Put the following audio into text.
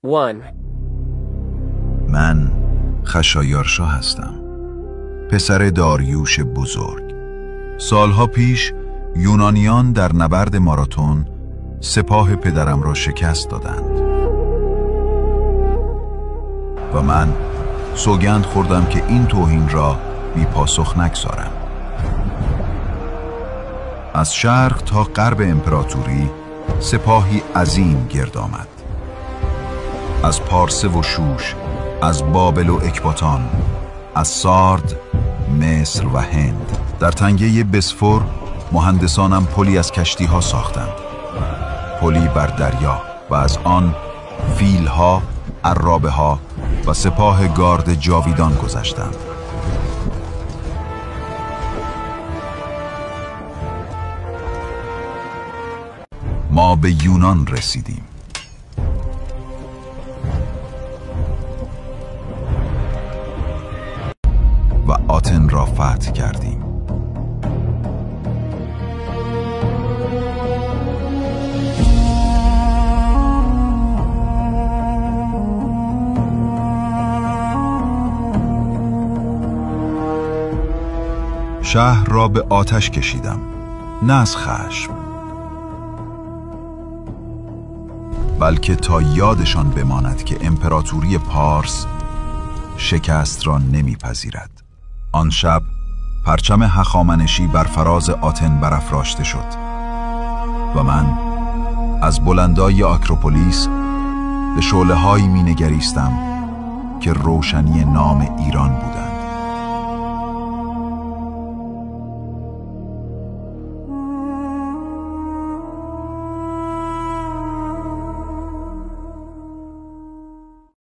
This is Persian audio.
1. من خشایارشا هستم، پسر داریوش بزرگ. سالها پیش یونانیان در نبرد ماراتون سپاه پدرم را شکست دادند و من سوگند خوردم که این توهین را بی پاسخ نگذارم. از شرق تا غرب امپراتوری سپاهی عظیم گرد آمد. از پارسه و شوش، از بابل و اکباتان، از سارد، مصر و هند. در تنگه بسفور مهندسانم پلی از کشتی ها ساختند، پلی بر دریا، و از آن فیلها، عرابه ها و سپاه گارد جاویدان گذشتند. ما به یونان رسیدیم. و آتن را فتح کردیم. شهر را به آتش کشیدم، نه از خشم، بلکه تا یادشان بماند که امپراتوری پارس شکست را نمیپذیرد. آن شب پرچم هخامنشی بر فراز آتن برافراشته شد و من از بلندای آکروپولیس به شعله‌هایی مینگریستم که روشنی نام ایران بودند.